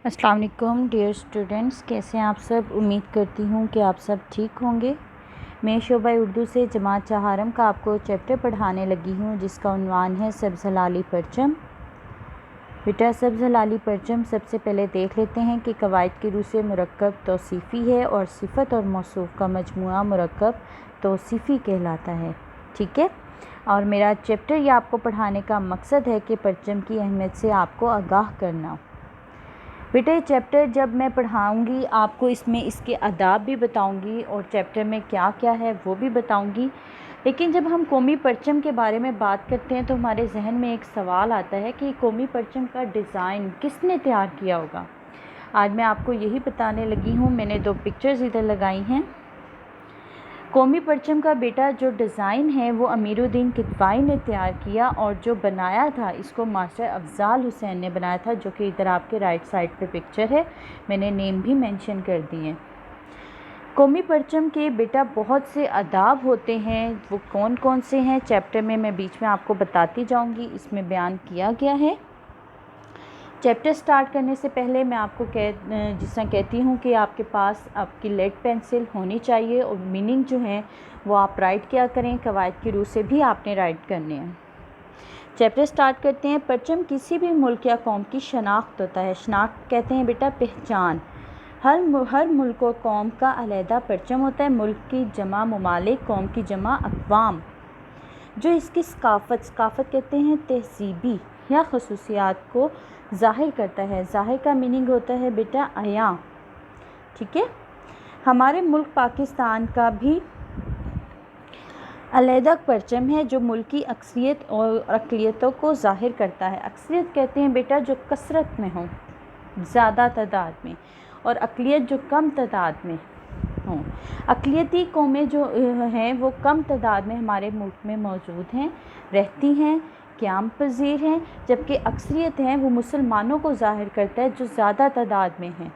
अस्सलाम वालेकुम dear students, कैसे हैं आप सब। उम्मीद करती हूँ कि आप सब ठीक होंगे। मैं शोबा उर्दू से जमात चहारम का आपको चैप्टर पढ़ाने लगी हूँ जिसका उन्वान है सब्ज़ हलाली परचम। बेटा सब्ज़ हलाली परचम सबसे पहले देख लेते हैं कि कवायद की रूह से मुरक्कब तौसीफ़ी है और सिफ़त और मौसूफ़ का मजमुआ मुरक्कब तौसीफ़ी कहलाता है। ठीक है, और मेरा चैप्टर ये आपको पढ़ाने का मकसद है कि परचम की अहमियत से आपको आगाह करना। बेटा ये चैप्टर जब मैं पढ़ाऊँगी आपको इसमें इसके आदाब भी बताऊँगी और चैप्टर में क्या क्या है वो भी बताऊँगी। लेकिन जब हम कौमी परचम के बारे में बात करते हैं तो हमारे जहन में एक सवाल आता है कि कौमी परचम का डिज़ाइन किसने तैयार किया होगा। आज मैं आपको यही बताने लगी हूँ। मैंने 2 पिक्चर्स इधर लगाई हैं। कौमी परचम का बेटा जो डिज़ाइन है वो अमीरुद्दीन कितवाई ने तैयार किया और जो बनाया था इसको मास्टर अफज़ाल हुसैन ने बनाया था, जो कि इधर आपके राइट साइड पे पिक्चर है। मैंने नेम भी मेंशन कर दिए हैं। कौमी परचम के बेटा बहुत से आदाब होते हैं, वो कौन कौन से हैं चैप्टर में मैं बीच में आपको बताती जाऊँगी, इसमें बयान किया गया है। चैप्टर स्टार्ट करने से पहले मैं आपको जिस तरह कहती हूँ कि आपके पास आपकी लेड पेंसिल होनी चाहिए और मीनिंग जो है वो आप राइट किया करें। कवायद की रूह से भी आपने राइट करने हैं। चैप्टर स्टार्ट करते हैं। परचम किसी भी मुल्क या कौम की शनाख्त होता है। शनाख्त कहते हैं बेटा पहचान। हर मुल्क और कौम का अलहदा परचम होता है। मुल्क की जमा ममालिक, कौम की जमा अक़वाम, जो इसकी सकाफ़त कहते हैं तहज़ीबी या खसूसियात को ज़ाहिर करता है। ज़ाहिर का मीनिंग होता है बेटा अयां। ठीक है, हमारे मुल्क पाकिस्तान का भी अलहदा परचम है जो मुल्क की अक्सरियत और अक़लियतों को ज़ाहिर करता है। अक्सरियत कहते हैं बेटा जो कसरत में हो, ज़्यादा तादाद में, और अक़लियत जो कम तादाद में हों। अक़लियती कौमें जो हैं वो कम तादाद में हमारे मुल्क में मौजूद हैं, रहती हैं, क़याम पज़ीर हैं, जबकि अक्सरियत हैं वो मुसलमानों को ज़ाहिर करता है जो ज़्यादा तादाद में हैं।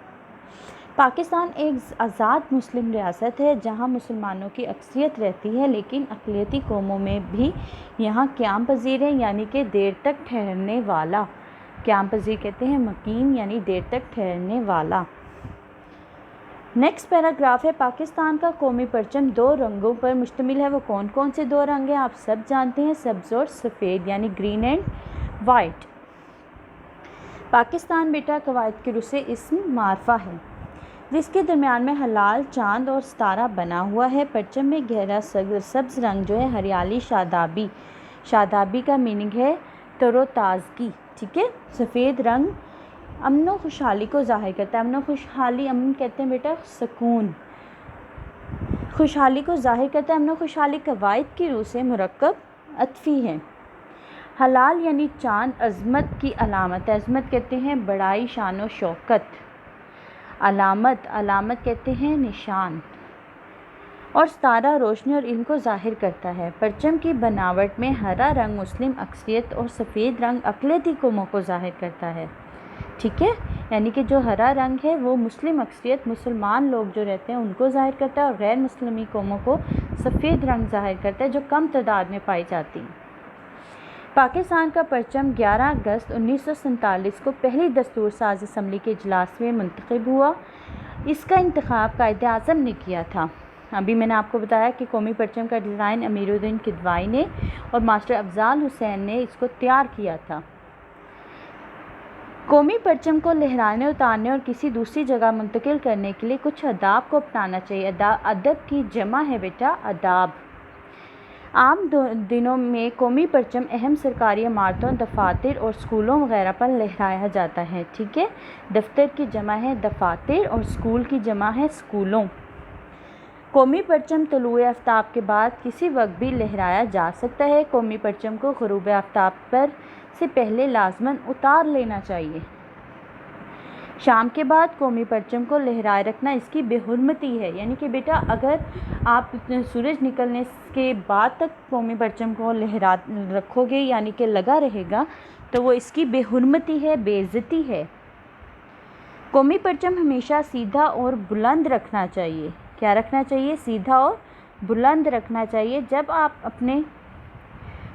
पाकिस्तान एक आज़ाद मुस्लिम रियासत है जहाँ मुसलमानों की अक्सरियत रहती है, लेकिन अक़लियती कौमों में भी यहाँ क़याम पज़ीर हैं, यानी कि देर तक ठहरने वाला। क़याम पज़ीर कहते हैं मकीम, यानी देर तक ठहरने वाला। नेक्स्ट पैराग्राफ है। पाकिस्तान का कौमी परचम 2 रंगों पर मुश्तमिल है। वो कौन कौन से 2 रंग हैं आप सब जानते हैं, सब्ज़ और सफ़ेद, यानी ग्रीन एंड वाइट। पाकिस्तान बेटा कवायद की रूह से इस्म मारफा है जिसके दरमियान में हलाल, चांद और सितारा बना हुआ है। परचम में गहरा सब्ज़ रंग जो है हरियाली, शादाबी। शादाबी का मीनिंग है तरोताज़गी। ठीक है, सफ़ेद रंग अमन खुशहाली को ज़ाहिर करता है। अमन खुशहाली, अमन कहते हैं बेटा सुकून, खुशहाली को ज़ाहिर करता है। अमन खुशहाली कवायद की रूह से मुरक्कब अतफ़ी है। हलाल यानी चांद अज़मत की अलामत है। अज़मत कहते हैं बड़ाई, शान और शौकत। अलामत कहते हैं निशान। और सितारा रोशनी और इल्म को ज़ाहिर करता है। परचम की बनावट में हरा रंग मुस्लिम अक्सरियत और सफ़ेद रंग अक़लियती कौमों को ज़ाहिर करता है। ठीक है, यानी कि जो हरा रंग है वो मुस्लिम अक्सरियत, मुसलमान लोग जो रहते हैं उनको ज़ाहिर करता है, और गैर मुस्लिमी कौमों को सफ़ेद रंग ज़ाहिर करता है जो कम तादाद में पाई जाती हैं। पाकिस्तान का परचम 11 अगस्त 1947 को पहली दस्तूर साज असम्बली के इजलास में मुंतखब हुआ। इसका इंतखाब कायदे आज़म ने किया था। अभी मैंने आपको बताया कि कौमी परचम का डिज़ाइन अमीरुद्दीन कितवाई ने और मास्टर अफज़ाल हुसैन ने इसको तैयार किया था। कौमी परचम को लहराने, उतारने और किसी दूसरी जगह मुंतकिल करने के लिए कुछ आदाब को अपनाना चाहिए। अदब की जमा है बेटा आदाब। आम दिनों में कौमी परचम अहम सरकारी इमारतों, दफातर और स्कूलों वगैरह पर लहराया जाता है। ठीक है, दफ्तर की जमा है दफातर और स्कूल की जमा है स्कूलों। कौमी परचम तुलूए आफ्ताब के बाद किसी वक्त भी लहराया जा सकता है। कौमी परचम को ग़ुरूब आफ्ताब पर से पहले लाज़मन उतार लेना चाहिए। शाम के बाद कौमी परचम को लहराए रखना इसकी बेहुरमती है, यानी कि बेटा अगर आप सूरज निकलने के बाद तक कौमी परचम को लहरा रखोगे, यानी कि लगा रहेगा, तो वो इसकी बेहुरमती है, बेइज्जती है। कौमी परचम हमेशा सीधा और बुलंद रखना चाहिए। क्या रखना चाहिए? सीधा और बुलंद रखना चाहिए। जब आप अपने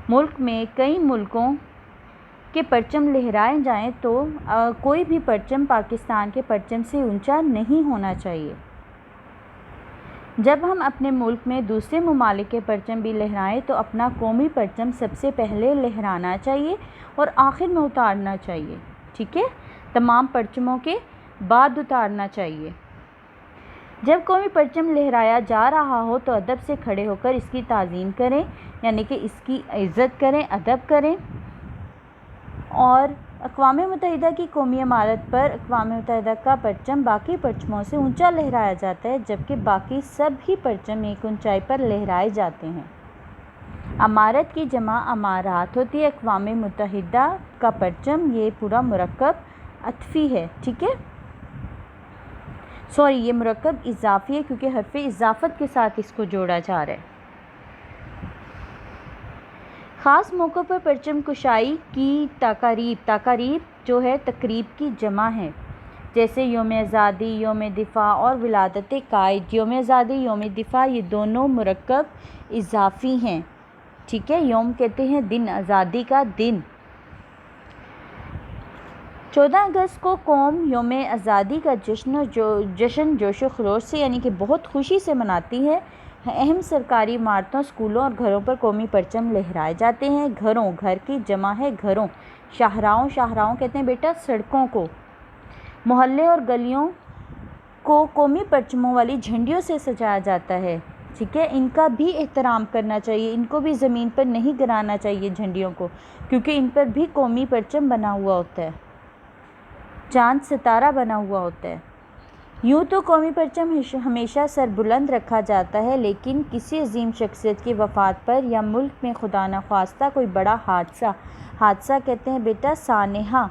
मुल्क में कई मुल्कों के परचम लहराए जाएं तो कोई भी परचम पाकिस्तान के परचम से ऊंचा नहीं होना चाहिए। जब हम अपने मुल्क में दूसरे ममालिक के परचम भी लहराएं तो अपना कौमी परचम सबसे पहले लहराना चाहिए और आखिर में उतारना चाहिए, ठीक है, तमाम परचमों के बाद उतारना चाहिए। जब कौमी परचम लहराया जा रहा हो तो अदब से खड़े होकर इसकी ताज़ीम करें, यानी कि इसकी इज़्ज़त करें, अदब करें। और अक़वाम मुत्तहिदा की कौमी इमारत पर अक़वाम मुत्तहिदा का परचम बाकी परचमों से ऊंचा लहराया जाता है, जबकि बाकी सभी परचम एक ऊंचाई पर लहराए जाते हैं। अमारत की जमा अमारात होती है। अक़वाम मुत्तहिदा का परचम ये पूरा मुरक्कब अतफ़ी है, ठीक है, सॉरी ये मुरक्कब इजाफ़ी है क्योंकि हर्फ़े इजाफ़त के साथ इसको जोड़ा जा रहा है। ख़ास मौक़ों पर परचम कुशाई की तकारीब जो है तकरीब की जमा है, जैसे योम आज़ादी, योम दिफ़ा और विलादत कायद। योम आज़ादी, योम दिफ़ा ये दोनों मुरक्कब इजाफ़ी हैं, ठीक है। योम कहते हैं दिन, आज़ादी का दिन। 14 अगस्त को कौम योम आज़ादी का जश्न जोशो खरोश से यानी कि बहुत खुशी से मनाती है। अहम सरकारी इमारतों, स्कूलों और घरों पर कौमी परचम लहराए जाते हैं। घरों, घर की जमा है घरों। शाहराओं कहते हैं बेटा सड़कों को। मोहल्ले और गलियों को कौमी परचमों वाली झंडियों से सजाया जाता है, ठीक है। इनका भी एहतराम करना चाहिए, इनको भी ज़मीन पर नहीं गिराना चाहिए झंडियों को, क्योंकि इन पर भी कौमी परचम बना हुआ होता है, चांद सितारा बना हुआ होता है। यूँ तो कौमी परचम हमेशा सरबुलंद रखा जाता है, लेकिन किसी अजीम शख्सियत की वफ़ात पर या मुल्क में खुदा न ख्वास्ता कोई बड़ा हादसा कहते हैं बेटा सानेहा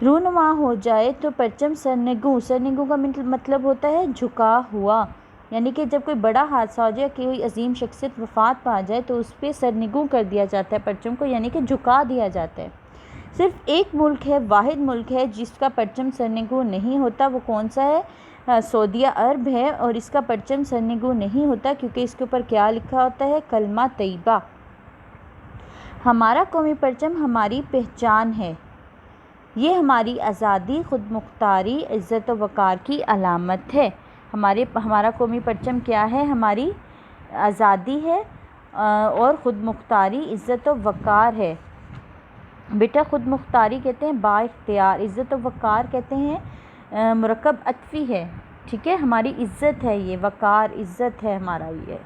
रूनुमा हो जाए तो परचम सरनिगू का मतलब होता है झुका हुआ, यानी कि जब कोई बड़ा हादसा हो जाए, कोई अजीम शख्सियत वफ़ात पा जाए तो उस पर सरनिगू कर दिया जाता है परचम को, यानी कि झुका दिया जाता है। सिर्फ एक मुल्क है, वाहिद मुल्क है जिसका परचम सरनिगू नहीं होता। वो कौन सा है? सऊदीया अरब है, और इसका परचम सरनिगू नहीं होता क्योंकि इसके ऊपर क्या लिखा होता है? कलमा तैयबा। हमारा कौमी परचम हमारी पहचान है, ये हमारी आज़ादी, खुद मुख्तारी, इज़्ज़त व वक़ार की अलामत है। हमारा कौमी परचम क्या है? हमारी आज़ादी है और ख़ुद मुख्तारी, इज़्ज़त व वक़ार है। बेटा खुद मुख्तारी कहते हैं बाइख्तियार, इज़्ज़त व वक़ार कहते हैं मुरक्कब अतफ़ी है, ठीक है। हमारी इज़्ज़त है ये, वक़ार इज़्ज़त है हमारा, ये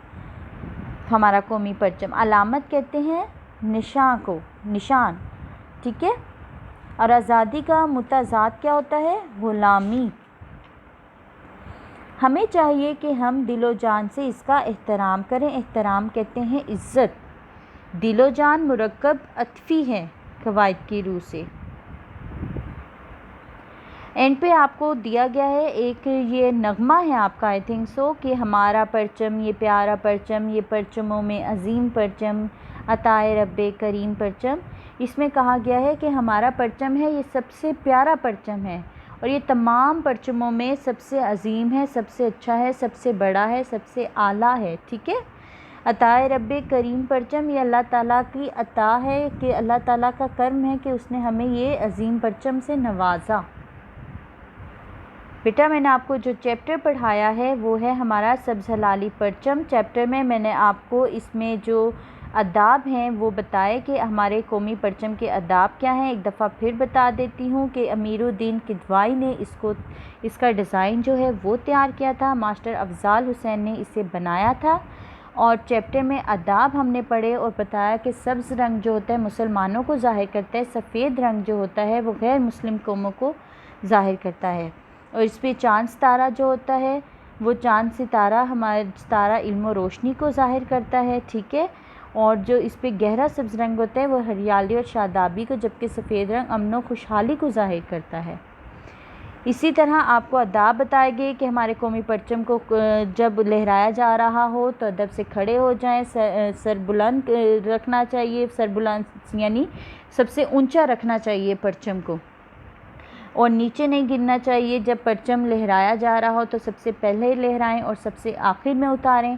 हमारा कौमी परचम। अलामत कहते हैं निशान, ठीक है। और आज़ादी का मुताज़ाद क्या होता है? ग़ुलामी। हमें चाहिए कि हम दिलो जान से इसका एहतराम करें। एहतराम कहते हैं इज़्ज़त। दिलो जान मुरक्कब अतफ़ी है कवायद की रूह से। एंड पे आपको दिया गया है एक ये नगमा है आपका, आई थिंक सो, कि हमारा परचम ये प्यारा परचम, ये परचमों में अजीम परचम, अताए रब्बे करीम परचम। इसमें कहा गया है कि हमारा परचम है ये सबसे प्यारा परचम है और ये तमाम परचमों में सबसे अजीम है, सबसे अच्छा है, सबसे बड़ा है, सबसे आला है, ठीक है। अताए रब्बे करीम परचम ये अल्लाह ताला की अता है, कि अल्लाह ताला का कर्म है कि उसने हमें ये अजीम परचम से नवाजा। बेटा मैंने आपको जो चैप्टर पढ़ाया है वो है हमारा सब्ज़ हलाली परचम। चैप्टर में मैंने आपको इसमें जो अदाब हैं वो बताए कि हमारे कौमी परचम के अदाब क्या हैं। एक दफ़ा फिर बता देती हूँ कि अमीरुद्दीन किदवाई ने इसका डिज़ाइन जो है वो तैयार किया था, मास्टर अफ़ज़ाल हुसैन ने इसे बनाया था। और चैप्टर में अदाब हमने पढ़े और बताया कि सब्ज़ रंग जो होता है मुसलमानों को ज़ाहिर करता है, सफ़ेद रंग जो होता है वो गैर मुस्लिम कौमों को ज़ाहिर करता है। और इस पर चाँद सितारा जो होता है वो चाँद सितारा हमारा सितारा इल्म और रोशनी को ज़ाहिर करता है, ठीक है। और जो इस पर गहरा सब्ज़ रंग होता है वो हरियाली और शादाबी को, जबकि सफ़ेद रंग अमन और खुशहाली को ज़ाहिर करता है। इसी तरह आपको अदाब बताए गए कि हमारे कौमी परचम को जब लहराया जा रहा हो तो अदब से खड़े हो जाएं, सर बुलंद रखना चाहिए, सर बुलंद यानी सबसे ऊंचा रखना चाहिए परचम को, और नीचे नहीं गिरना चाहिए। जब परचम लहराया जा रहा हो तो सबसे पहले लहराएं और सबसे आखिर में उतारें।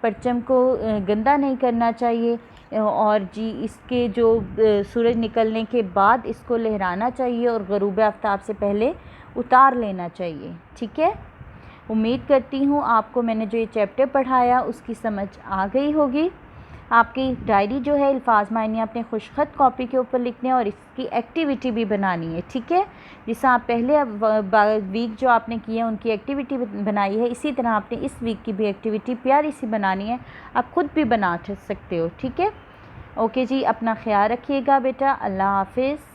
परचम को गंदा नहीं करना चाहिए। और जी इसके जो सूरज निकलने के बाद इसको लहराना चाहिए और ग़ुरूब आफ्ताब से पहले उतार लेना चाहिए। ठीक है, उम्मीद करती हूँ आपको मैंने जो ये चैप्टर पढ़ाया उसकी समझ आ गई होगी। आपकी डायरी जो है अल्फाज मायने अपने खुशखत कॉपी के ऊपर लिखने और इसकी एक्टिविटी भी बनानी है। ठीक है, जिससे आप पहले वीक जो आपने किए उनकी एक्टिविटी बनाई है, इसी तरह आपने इस वीक की भी एक्टिविटी प्यारी सी बनानी है। आप खुद भी बना सकते हो। ठीक है, ओके जी, अपना ख्याल रखिएगा बेटा। अल्लाह हाफिज़।